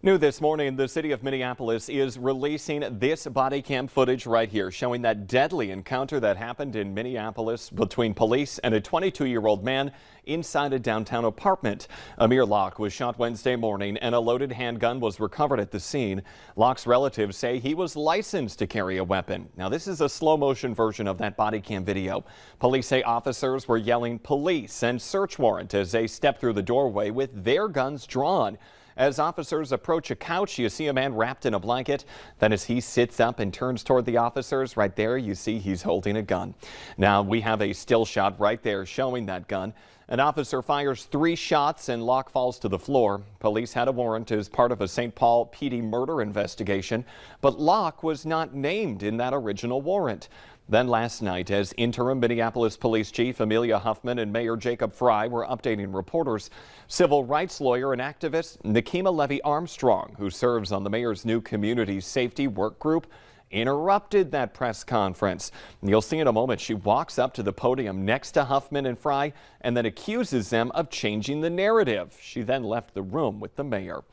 New this morning, the city of Minneapolis is releasing this body cam footage right here, showing that deadly encounter that happened in Minneapolis between police and a 22-year-old man inside a downtown apartment. Amir Locke was shot Wednesday morning and a loaded handgun was recovered at the scene. Locke's relatives say he was licensed to carry a weapon. Now, this is a slow motion version of that body cam video. Police say officers were yelling police and search warrant as they stepped through the doorway with their guns drawn. As officers approach a couch, you see a man wrapped in a blanket. Then as he sits up and turns toward the officers, right there you see he's holding a gun. Now we have a still shot right there showing that gun. An officer fires 3 shots and Locke falls to the floor. Police had a warrant as part of a St. Paul PD murder investigation, but Locke was not named in that original warrant. Then last night, as interim Minneapolis Police Chief Amelia Huffman and Mayor Jacob Fry were updating reporters, civil rights lawyer and activist Nikema Levy-Armstrong, who serves on the mayor's new community safety work group, interrupted that press conference. You'll see in a moment she walks up to the podium next to Huffman and Fry and then accuses them of changing the narrative. She then left the room with the mayor.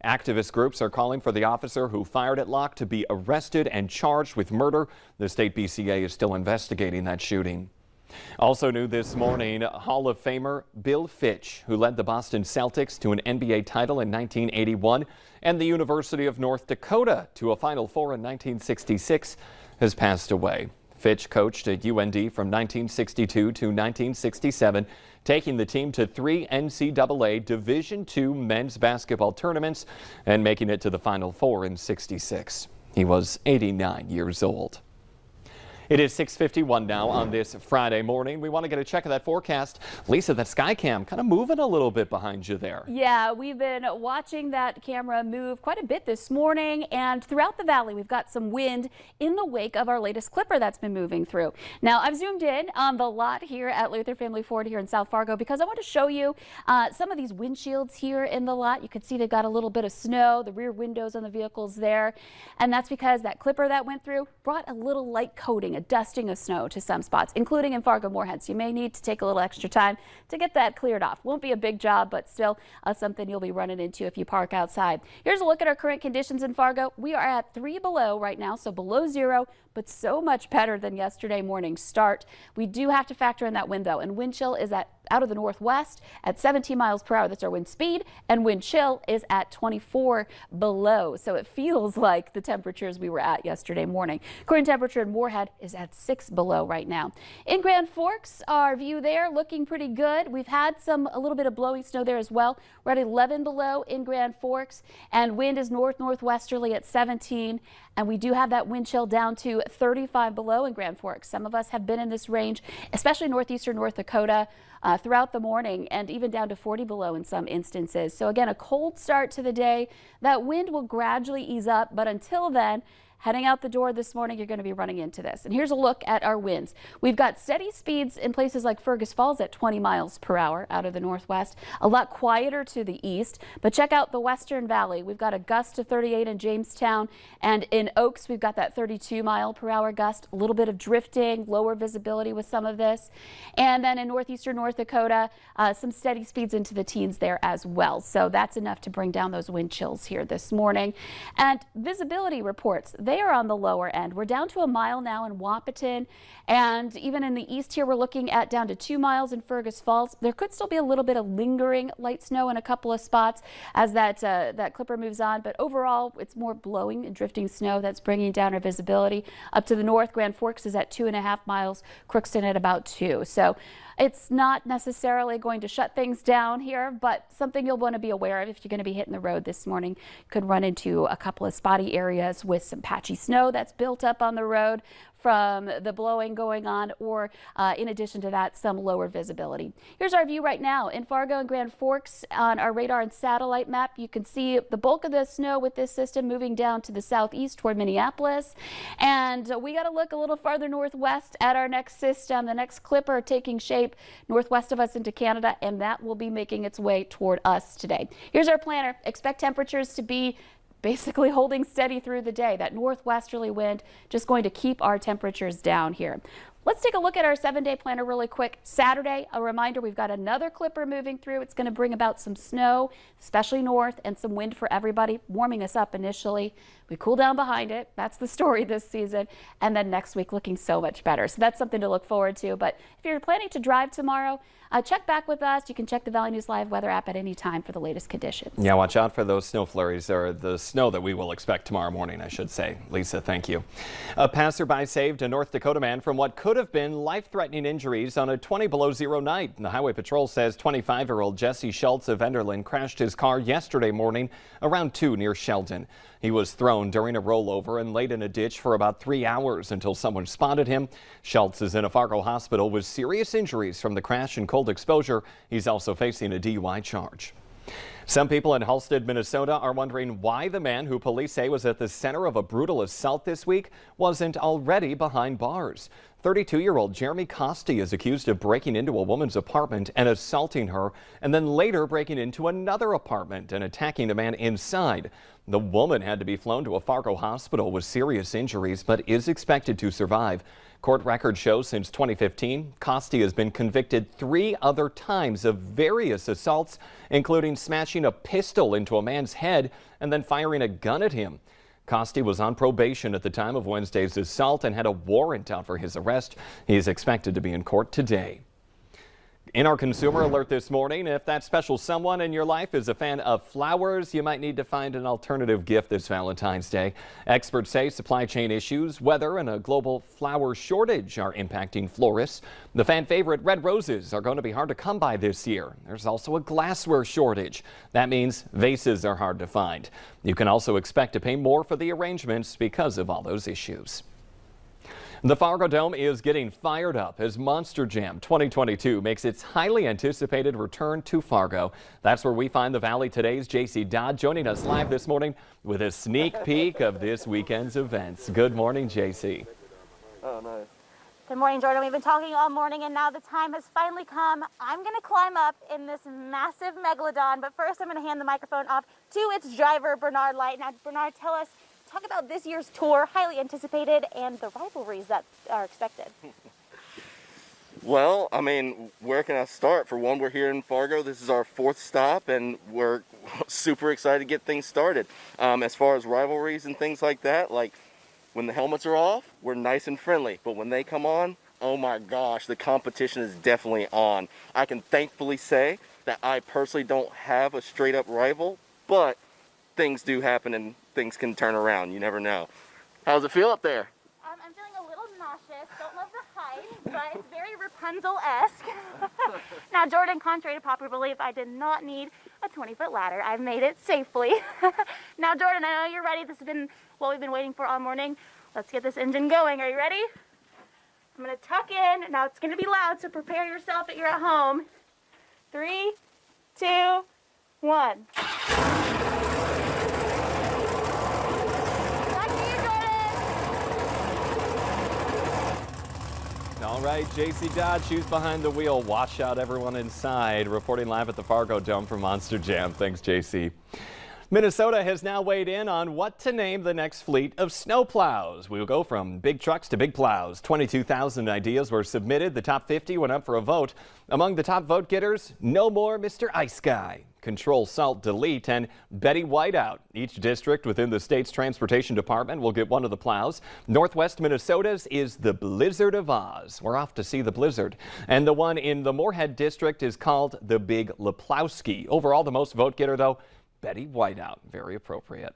Activist groups are calling for the officer who fired at Locke to be arrested and charged with murder. The state BCA is still investigating that shooting. Also new this morning, Hall of Famer Bill Fitch, who led the Boston Celtics to an NBA title in 1981 and the University of North Dakota to a Final Four in 1966, has passed away. Fitch coached at UND from 1962 to 1967, taking the team to 3 NCAA Division II men's basketball tournaments and making it to the Final Four in '66. He was 89 years old. It is 6:51 now on this Friday morning. We want to get a check of that forecast. Lisa, that sky cam kind of moving a little bit behind you there. Yeah, we've been watching that camera move quite a bit this morning, and throughout the valley we've got some wind in the wake of our latest clipper that's been moving through. Now I've zoomed in on the lot here at Luther Family Ford here in South Fargo because I want to show you some of these windshields here in the lot. You can see they've got a little bit of snow, the rear windows on the vehicles there, and that's because that clipper that went through brought a little light coating, a dusting of snow to some spots, including in Fargo Moorhead. So you may need to take a little extra time to get that cleared off. Won't be a big job, but still something you'll be running into if you park outside. Here's a look at our current conditions in Fargo. We are at 3 below right now, so below 0, but so much better than yesterday morning's start. We do have to factor in that wind though, and wind chill is out of the northwest at 17 miles per hour. That's our wind speed, and wind chill is at 24 below. So it feels like the temperatures we were at yesterday morning. Current temperature in Moorhead is at 6 below right now. In Grand Forks, our view there looking pretty good. We've had a little bit of blowing snow there as well. We're at 11 below in Grand Forks, and wind is northwesterly at 17. And we do have that wind chill down to 35 below in Grand Forks. Some of us have been in this range, especially northeastern North Dakota, throughout the morning, and even down to 40 below in some instances. So again, a cold start to the day. That wind will gradually ease up, but until then, heading out the door this morning, you're going to be running into this. And here's a look at our winds. We've got steady speeds in places like Fergus Falls at 20 miles per hour out of the northwest, a lot quieter to the east. But check out the Western Valley. We've got a gust of 38 in Jamestown, and in Oaks, we've got that 32 mile per hour gust, a little bit of drifting, lower visibility with some of this. And then in northeastern North Dakota, some steady speeds into the teens there as well. So that's enough to bring down those wind chills here this morning. And visibility reports, they are on the lower end. We're down to 1 mile now in Wahpeton, and even in the east here we're looking at down to 2 miles in Fergus Falls. There could still be a little bit of lingering light snow in a couple of spots as that clipper moves on, but overall it's more blowing and drifting snow that's bringing down our visibility. Up to the north, Grand Forks is at 2.5 miles, Crookston at about 2. So it's not necessarily going to shut things down here, but something you'll want to be aware of if you're going to be hitting the road this morning. Could run into a couple of spotty areas with some patchy snow that's built up on the road from the blowing going on, or in addition to that, some lower visibility. Here's our view right now in Fargo and Grand Forks on our radar and satellite map. You can see the bulk of the snow with this system moving down to the southeast toward Minneapolis. And we got to look a little farther northwest at our next system, the next clipper taking shape northwest of us into Canada, and that will be making its way toward us today. Here's our planner. Expect temperatures to be basically holding steady through the day. That northwesterly wind just going to keep our temperatures down here. Let's take a look at our 7-day planner really quick. Saturday, a reminder, we've got another clipper moving through. It's going to bring about some snow, especially north, and some wind for everybody, warming us up initially. We cool down behind it. That's the story this season. And then next week looking so much better. So that's something to look forward to. But if you're planning to drive tomorrow, check back with us. You can check the Valley News Live weather app at any time for the latest conditions. Yeah, watch out for those snow flurries, or the snow that we will expect tomorrow morning, I should say. Lisa, thank you. A passerby saved a North Dakota man from what could have been life-threatening injuries on a 20 below zero night. The Highway Patrol says 25-year-old Jesse Schultz of Enderlin crashed his car yesterday morning around 2 near Sheldon. He was thrown during a rollover and laid in a ditch for about 3 hours until someone spotted him. Schultz is in a Fargo hospital with serious injuries from the crash and cold exposure. He's also facing a DUI charge. Some people in Halstead, Minnesota are wondering why the man who police say was at the center of a brutal assault this week wasn't already behind bars. 32-year-old Jeremy Costi is accused of breaking into a woman's apartment and assaulting her, and then later breaking into another apartment and attacking a man inside. The woman had to be flown to a Fargo hospital with serious injuries, but is expected to survive. Court records show since 2015, Costi has been convicted 3 other times of various assaults, including smashing a pistol into a man's head and then firing a gun at him. Costi was on probation at the time of Wednesday's assault and had a warrant out for his arrest. He is expected to be in court today. In our consumer alert this morning, if that special someone in your life is a fan of flowers, you might need to find an alternative gift this Valentine's Day. Experts say supply chain issues, weather, and a global flower shortage are impacting florists. The fan favorite red roses are going to be hard to come by this year. There's also a glassware shortage. That means vases are hard to find. You can also expect to pay more for the arrangements because of all those issues. The Fargo Dome is getting fired up as Monster Jam 2022 makes its highly anticipated return to Fargo. That's where we find the Valley Today's JC Dodd joining us live this morning with a sneak peek of this weekend's events. Good morning, JC. Oh, nice. Good morning, Jordan. We've been talking all morning, and now the time has finally come. I'm going to climb up in this massive megalodon, but first I'm going to hand the microphone off to its driver, Bernard Light. Now, Bernard, talk about this year's tour, highly anticipated, and the rivalries that are expected. Well, I mean, where can I start? For one, we're here in Fargo. This is our 4th stop, and we're super excited to get things started. As far as rivalries and things like that, like when the helmets are off, we're nice and friendly. But when they come on, oh my gosh, the competition is definitely on. I can thankfully say that I personally don't have a straight-up rival, but things do happen and things can turn around. You never know. How does it feel up there? I'm feeling a little nauseous. Don't love the height, but it's very Rapunzel-esque. Now, Jordan, contrary to popular belief, I did not need a 20-foot ladder. I've made it safely. Now, Jordan, I know you're ready. This has been what we've been waiting for all morning. Let's get this engine going. Are you ready? I'm going to tuck in. Now, it's going to be loud, so prepare yourself that you're at home. 3, 2, 1. All right, JC Dodd, she's behind the wheel. Watch out, everyone inside. Reporting live at the Fargo Dome for Monster Jam. Thanks, JC. Minnesota has now weighed in on what to name the next fleet of snowplows. We'll go from big trucks to big plows. 22,000 ideas were submitted. The top 50 went up for a vote. Among the top vote getters, no more Mr. Ice Guy, Control Salt Delete, and Betty Whiteout. Each district within the state's transportation department will get one of the plows. Northwest Minnesota's is the Blizzard of Oz. We're off to see the blizzard. And the one in the Moorhead district is called the Big Leplowski. Overall, the most vote getter, though, Betty Whiteout. Very appropriate.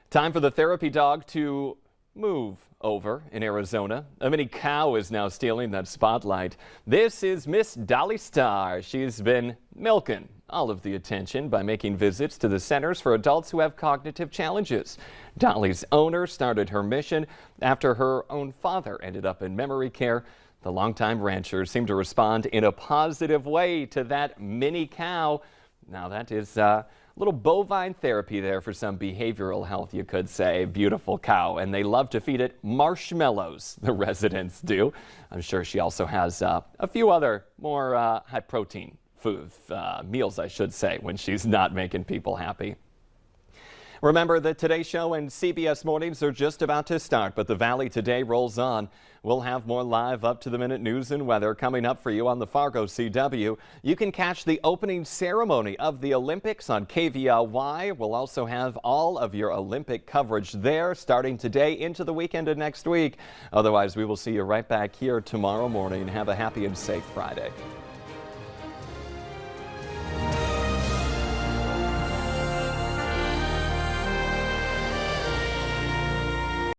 Time for the therapy dog to move over in Arizona. A mini cow is now stealing that spotlight. This is Miss Dolly Starr. She's been milking all of the attention by making visits to the centers for adults who have cognitive challenges. Dolly's owner started her mission after her own father ended up in memory care. The longtime rancher seemed to respond in a positive way to that mini cow. Now that is little bovine therapy there for some behavioral health, you could say. Beautiful cow, and they love to feed it marshmallows, the residents do. I'm sure she also has a few other more high protein food meals, I should say, when she's not making people happy. Remember that Today Show and CBS Mornings are just about to start, but the Valley Today rolls on. We'll have more live up-to-the-minute news and weather coming up for you on the Fargo CW. You can catch the opening ceremony of the Olympics on KVLY. We'll also have all of your Olympic coverage there starting today into the weekend of next week. Otherwise, we will see you right back here tomorrow morning. Have a happy and safe Friday.